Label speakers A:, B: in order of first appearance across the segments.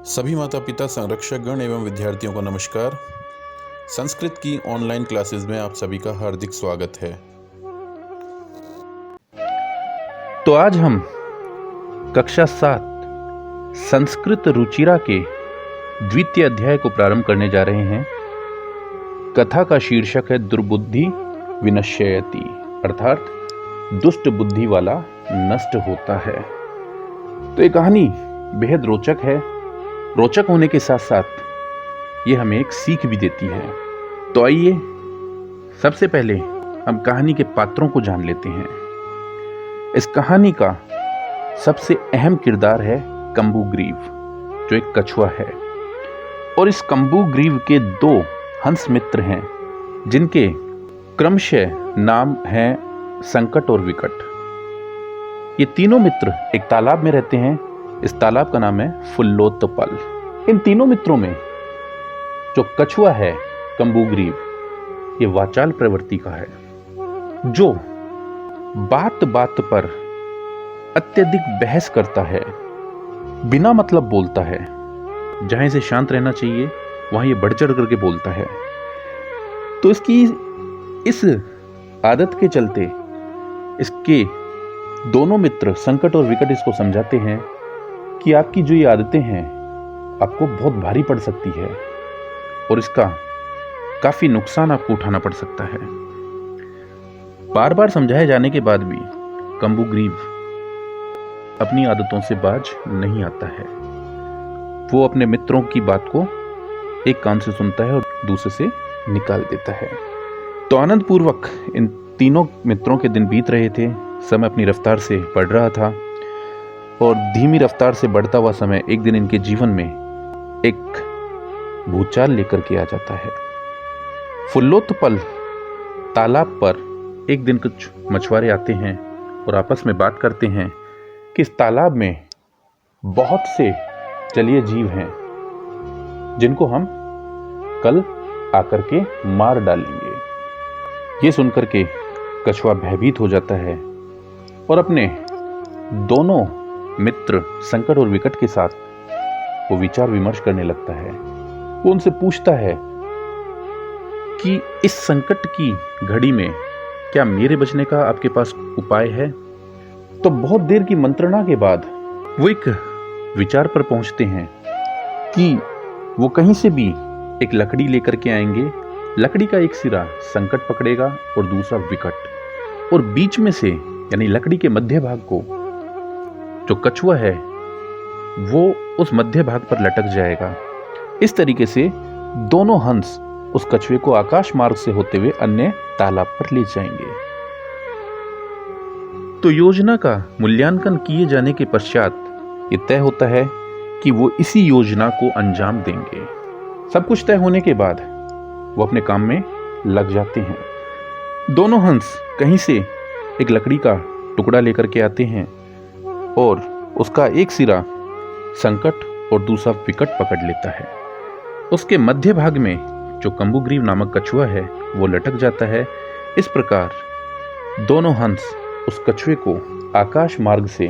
A: सभी माता पिता, संरक्षकगण एवं विद्यार्थियों को नमस्कार। संस्कृत की ऑनलाइन क्लासेस में आप सभी का हार्दिक स्वागत है।
B: तो आज हम कक्षा 7 संस्कृत रुचिरा के द्वितीय अध्याय को प्रारंभ करने जा रहे हैं। कथा का शीर्षक है दुर्बुद्धि विनश्यति, अर्थात दुष्ट बुद्धि वाला नष्ट होता है। तो ये कहानी बेहद रोचक है। रोचक होने के साथ साथ ये हमें एक सीख भी देती है। तो आइए सबसे पहले हम कहानी के पात्रों को जान लेते हैं। इस कहानी का सबसे अहम किरदार है कंबुग्रीव, जो एक कछुआ है। और इस कंबुग्रीव के 2 हंस मित्र हैं, जिनके क्रमशः नाम हैं संकट और विकट। ये तीनों मित्र एक तालाब में रहते हैं। इस तालाब का नाम है फुल्लोत्पल। इन तीनों मित्रों में जो कछुआ है कंबुग्रीव, ये वाचाल प्रवृत्ति का है, जो बात बात पर अत्यधिक बहस करता है, बिना मतलब बोलता है। जहां इसे शांत रहना चाहिए वहां ये बढ़ चढ़ करके बोलता है। तो इसकी इस आदत के चलते इसके दोनों मित्र संकट और विकट इसको समझाते हैं कि आपकी जो ये आदतें हैं आपको बहुत भारी पड़ सकती है और इसका काफी नुकसान आपको उठाना पड़ सकता है। बार बार समझाए जाने के बाद भी कंबुग्रीव अपनी आदतों से बाज नहीं आता है। वो अपने मित्रों की बात को एक कान से सुनता है और दूसरे से निकाल देता है। तो आनंद पूर्वक इन तीनों मित्रों के दिन बीत रहे थे। समय अपनी रफ्तार से बढ़ रहा था और धीमी रफ्तार से बढ़ता हुआ समय एक दिन इनके जीवन में एक भूचाल लेकर के आ जाता है। फुल्लोत्पल तालाब पर एक दिन कुछ मछुआरे आते हैं और आपस में बात करते हैं कि इस तालाब में बहुत से जलीय जीव हैं जिनको हम कल आकर के मार डालेंगे। ये सुनकर के कछुआ भयभीत हो जाता है और अपने दोनों मित्र संकट और विकट के साथ वो विचार विमर्श करने लगता है। वो उनसे पूछता है कि इस संकट की घड़ी में क्या मेरे बचने का आपके पास उपाय है? तो बहुत देर की मंत्रणा के बाद वो एक विचार पर पहुंचते हैं कि वो कहीं से भी एक लकड़ी लेकर के आएंगे। लकड़ी का एक सिरा संकट पकड़ेगा और दूसरा विकट, और बीच में से यानी लकड़ी के मध्य भाग को जो कछुआ है वो उस मध्य भाग पर लटक जाएगा। इस तरीके से दोनों हंस उस कछुए को आकाश मार्ग से होते हुए अन्य तालाब पर ले जाएंगे। तो योजना का मूल्यांकन किए जाने के पश्चात ये तय होता है कि वो इसी योजना को अंजाम देंगे। सब कुछ तय होने के बाद वो अपने काम में लग जाते हैं। दोनों हंस कहीं से एक लकड़ी का टुकड़ा लेकर के आते हैं और उसका एक सिरा संकट और दूसरा विकट पकड़ लेता है। उसके मध्य भाग में जो कंबुग्रीव नामक कछुआ है वो लटक जाता है। इस प्रकार दोनों हंस उस कछुए को आकाश मार्ग से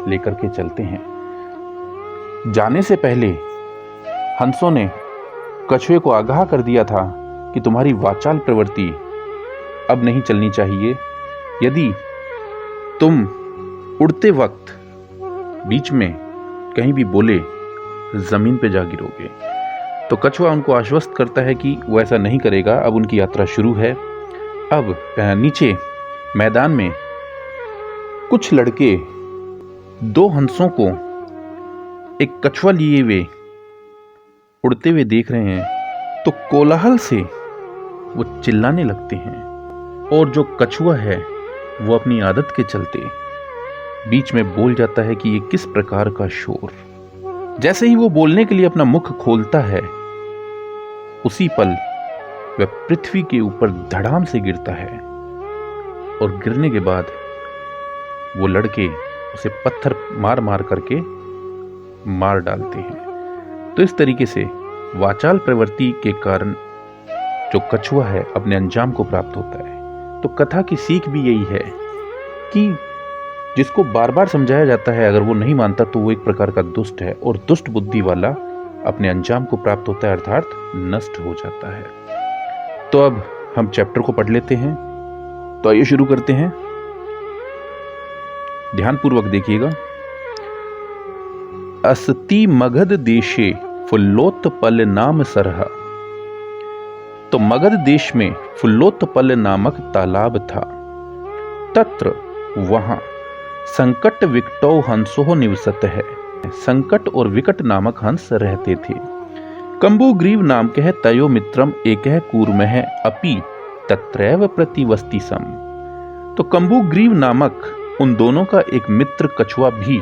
B: लेकर के चलते हैं। जाने से पहले हंसों ने कछुए को आगाह कर दिया था कि तुम्हारी वाचाल प्रवृत्ति अब नहीं चलनी चाहिए। यदि तुम उड़ते वक्त बीच में कहीं भी बोले जमीन पे जा गिरोगे। तो कछुआ उनको आश्वस्त करता है कि वो ऐसा नहीं करेगा। अब उनकी यात्रा शुरू है। अब नीचे मैदान में कुछ लड़के 2 हंसों को एक कछुआ लिए हुए उड़ते हुए देख रहे हैं। तो कोलाहल से वो चिल्लाने लगते हैं और जो कछुआ है वो अपनी आदत के चलते बीच में बोल जाता है कि ये किस प्रकार का शोर। जैसे ही वो बोलने के लिए अपना मुख खोलता है, उसी पल वह पृथ्वी के ऊपर धड़ाम से गिरता है और गिरने के बाद वो लड़के उसे पत्थर मार मार करके मार डालते हैं। तो इस तरीके से वाचाल प्रवृत्ति के कारण जो कछुआ है अपने अंजाम को प्राप्त होता है। तो कथा की सीख भी यही है कि जिसको बार बार समझाया जाता है, अगर वो नहीं मानता तो वो एक प्रकार का दुष्ट है और दुष्ट बुद्धि वाला अपने अंजाम को प्राप्त होता है, अर्थात नष्ट हो जाता है। तो अब हम चैप्टर को पढ़ लेते हैं। तो आइए शुरू करते हैं। ध्यानपूर्वक देखिएगा। अस्ति मगध देशे फुल्लोत्पल नाम सरह। तो मगध देश में फुल्लोत्पल नामक तालाब था। तत्र वहां संकट विकटो हंसो निवसत है। संकट और विकट नामक हंस रहते थे। कंबुग्रीव नाम कह तयो मित्रम एक कूर्मः अपि तत्रैव प्रतिवस्ति सम। तो कंबुग्रीव नामक उन दोनों का एक मित्र कछुआ भी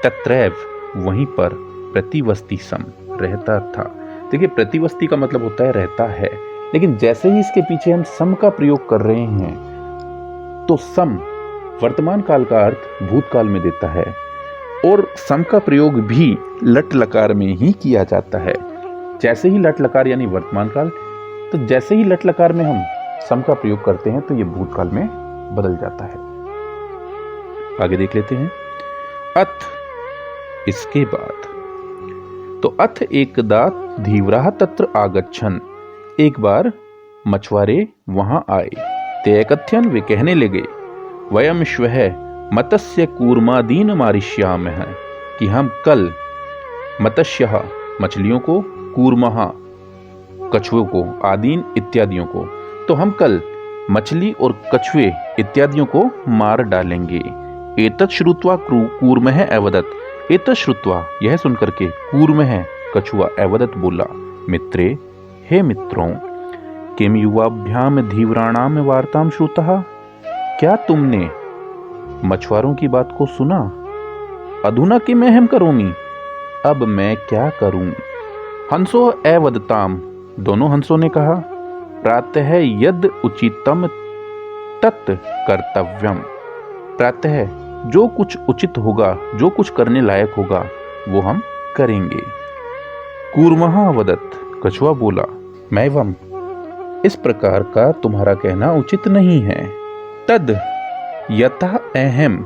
B: तत्रैव वहीं पर प्रतिवस्ति सम रहता था। देखिए, प्रतिवस्ति का मतलब होता है रहता है, लेकिन जैसे ही इसके पीछे हम सम का प्रयोग कर रहे हैं तो सम वर्तमान काल का अर्थ भूतकाल में देता है और सम का प्रयोग भी लट लकार में ही किया जाता है। जैसे ही लट लकार यानी वर्तमान काल, तो जैसे ही लट लकार में हम सम का प्रयोग करते हैं तो यह भूतकाल में बदल जाता है। आगे देख लेते हैं। अथ, इसके बाद। तो अथ एकदा धीवराः तत्र आगच्छन्। एक बार मछुआरे वहां आए। ते कथयन्, वे कहने लगे, वयम श्वः मत्स्य कूर्मादीन मारिष्यामः, कि हम कल मत्स्यः मछलियों को, कूर्मः कछुओं को, आदीन इत्यादियों को, तो हम कल मछली और कछुए इत्यादियों को मार डालेंगे। एतत् श्रुत्वा कूर्मः अवदत्। एतत् श्रुत्वा, यह सुनकर के, कूर्मः कछुआ अवदत् बोला, मित्रे, हे मित्रों, किम युवाभ्याम धीवराणाम वार्ताम श्रुतः। क्या तुमने मछुआरों की बात को सुना? अधुना किम अहम करोमि, अब मैं क्या करूं? हंसो अवदताम, दोनों हंसों ने कहा, प्रातः यद उचितम तत् कर्तव्यम। प्रातः जो कुछ उचित होगा, जो कुछ करने लायक होगा, वो हम करेंगे। कूर्मः वदत्, कछुआ बोला, मैवम, इस प्रकार का तुम्हारा कहना उचित नहीं है। तद यतः अहम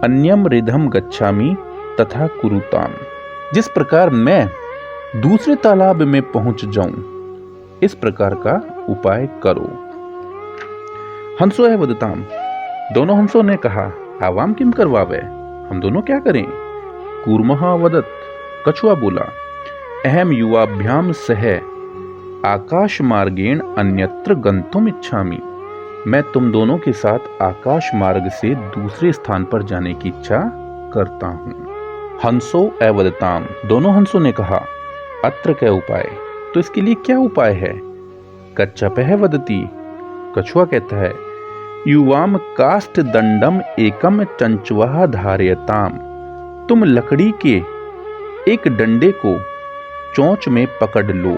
B: अन्यम रिधम गच्छामि तथा कुरुताम। जिस प्रकार मैं दूसरे तालाब में पहुंच जाऊं, इस प्रकार का उपाय करो। हंसो है वदताम, दोनों हंसों ने कहा, आवाम किम करवावे, हम दोनों क्या करें? कूर्मः वदत्, कछुआ बोला, अहम युवाभ्याम सह आकाश मार्गेण अन्यत्र गंतुम इच्छामि। मैं तुम दोनों के साथ आकाश मार्ग से दूसरे स्थान पर जाने की इच्छा करता हूं। हंसो अवदताम, दोनों हंसों ने कहा, अत्र क्या उपाय, तो इसके लिए क्या उपाय है? कच्छपः वदति, कछुआ कहता है, युवाम काष्ठ दंडम एकम चंचवः धारयताम। तुम लकड़ी के एक डंडे को चोंच में पकड़ लो।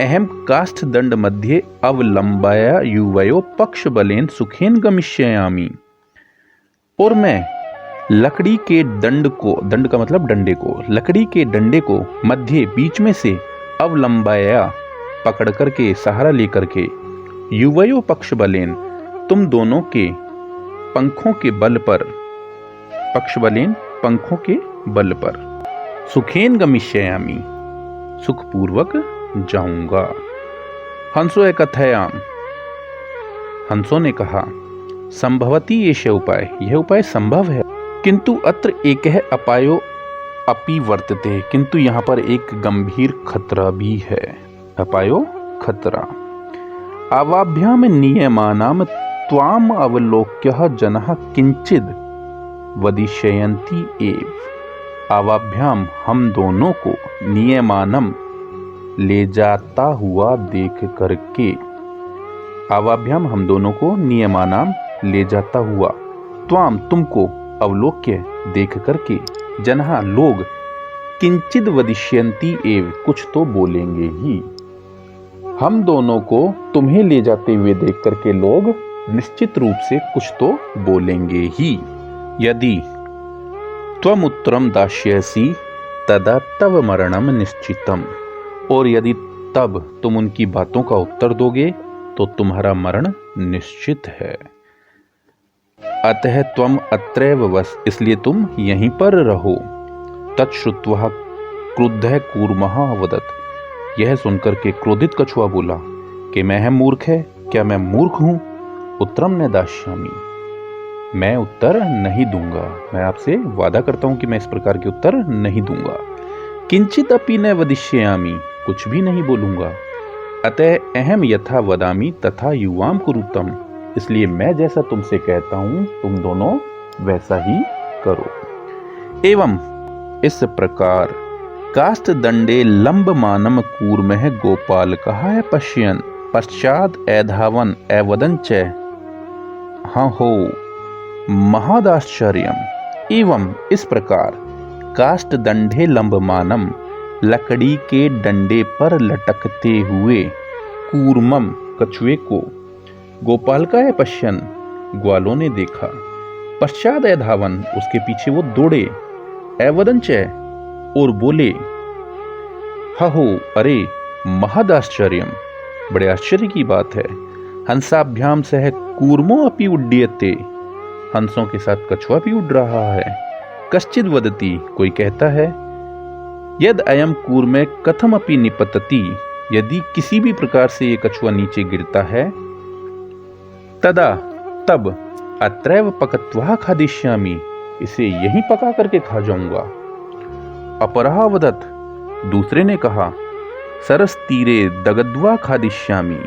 B: अहम काष्ठ दंड मध्ये अवलंबाय युवयो पक्ष बलेन सुखेन गमिष्यामि। और मैं लकड़ी के दंड को, दंड का मतलब डंडे को, लकड़ी के डंडे को मध्य बीच में से अवलंबाया पकड़ करके, सहारा लेकर के, युवयो पक्ष बलेन, तुम दोनों के पंखों के बल पर, पक्ष बलेन पंखों के बल पर, सुखेन गमिष्यामि, सुखपूर्वक जाऊंगा। हंसो कथयाम, हंसों ने कहा, संभवती एष उपाय, यह उपाय संभव है, किंतु अत्र एक है अपायो अपि वर्तते, किंतु यहाँ पर एक गंभीर खतरा भी है। अपायो खतरा। आवाभ्याम नियमानाम त्वाम अवलोक्य जनः किंचिद वदिष्यन्ति एव। आवाभ्याम, हम दोनों को, नियमानम, ले जाता हुआ देख करके, आवाभ्याम, हम दोनों को, नियमानाम, ले जाता हुआ, त्वाम, तुमको, अवलोक्य, देख करके, जनः, लोग, किंचिद वदिष्यन्ति एव, कुछ तो बोलेंगे ही। हम दोनों को तुम्हें ले जाते हुए देख करके लोग निश्चित रूप से कुछ तो बोलेंगे ही। यदि त्वम उत्तरम दास्यसि तदा तव मरणम निश्चितम, और यदि तब तुम उनकी बातों का उत्तर दोगे तो तुम्हारा मरण निश्चित है। अतः त्वम अत्रैव वस, इसलिए तुम यहीं पर रहो। तच्छ्रुत्वा क्रुद्धः कूर्मः अवदत्। यह सुनकर के क्रोधित कछुआ बोला कि मैं है मूर्ख है, क्या मैं मूर्ख हूं? उत्तरम न दास्यामि, मैं उत्तर नहीं दूंगा। मैं आपसे वादा करता हूं कि मैं इस प्रकार के उत्तर नहीं दूंगा। किंचित अपि न वदिष्यामि, कुछ भी नहीं बोलूंगा। अतः अहम यथा वदामि तथा युवाम कुरुतम, इसलिए मैं जैसा तुमसे कहता हूं तुम दोनों वैसा ही करो। एवं इस प्रकार काष्ठ दंडे लंबमानम कूर्मः गोपालकः पश्यन् पश्चात् एधावन एवदन् च हो महादाश्चर्यम्। एवं इस प्रकार काष्ठ दंडे लंबमानम, लकड़ी के डंडे पर लटकते हुए, कूर्मम कछुए को, गोपालकः पश्यन् ग्वालों ने देखा, पश्चात एधावन उसके पीछे वो दौड़े, एवदन् च और बोले, हो अरे महदाश्चर्यम, बड़े आश्चर्य की बात है। हंसाभ्याम सह कूर्मो अपि उड्डीयते, हंसों के साथ कछुआ भी उड़ रहा है। कश्चिद वदति, कोई कहता है, यद अयम कूर्मे कथम अपि निपतति, यदि किसी भी प्रकार से ये कछुआ नीचे गिरता है, तदा तब अत्रैव पकत्वा खादिष्यामि, इसे यहीं पका करके खा जाऊंगा। अपरः वदत्, दूसरे ने कहा, सरस तीरे दगद्वा खादिष्यामि,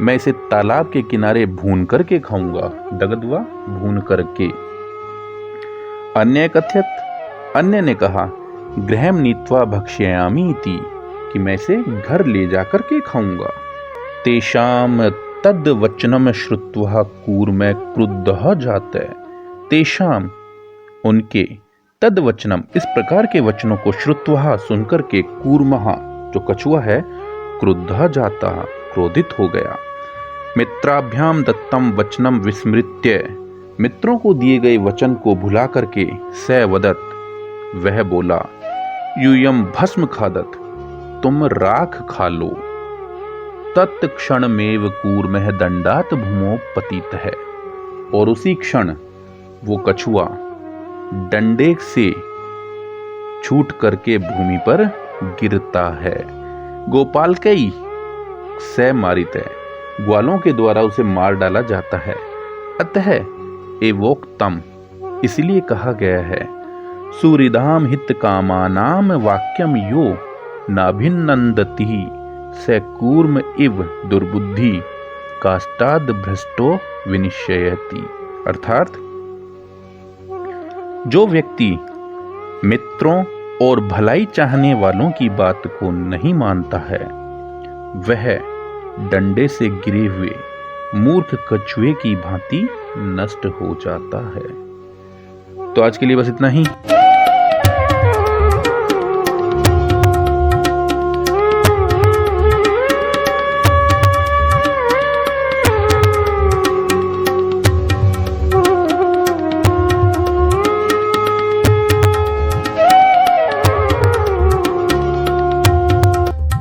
B: मैं इसे तालाब के किनारे भून करके खाऊंगा। दगद्वा भून करके। अन्य कथ्यत, अन्य ने कहा, गृहम नीत्वा भक्ष्यामि इति, कि मैं इसे घर ले जाकर के खाऊंगा। तेषाम तद वचनम श्रुत्वा कूर्मः क्रुद्धः जातः, तेषाम उनके, तद वचनम इस प्रकार के वचनों को, श्रुत्वा सुनकर के, कूर्मः जो कछुआ है, क्रुद्धः जातः क्रोधित हो गया। मित्राभ्याम दत्तम वचनम विस्मृत्य, मित्रों को दिए गए वचन को भुला करके, स वदत् वह बोला, यूयम भस्म खादत, तुम राख खा लो। तत्क्षणमेव कूर्मः दंडात भूमौ पतितः, और उसी क्षण वो कछुआ डंडे से छूट करके भूमि पर गिरता है। गोपालकई स मारितः, ग्वालों के द्वारा उसे मार डाला जाता है। अतः एवोक्तम, इसलिए कहा गया है, सूरिधाम हित कामानाम वाक्यम यो नाभिनंदति स कूर्म इव दुर्बुद्धि काष्ठाद भ्रष्टो विनिश्चयति। अर्थात जो व्यक्ति मित्रों और भलाई चाहने वालों की बात को नहीं मानता है, वह डंडे से गिरे हुए मूर्ख कछुए की भांति नष्ट हो जाता है। तो आज के लिए बस इतना ही।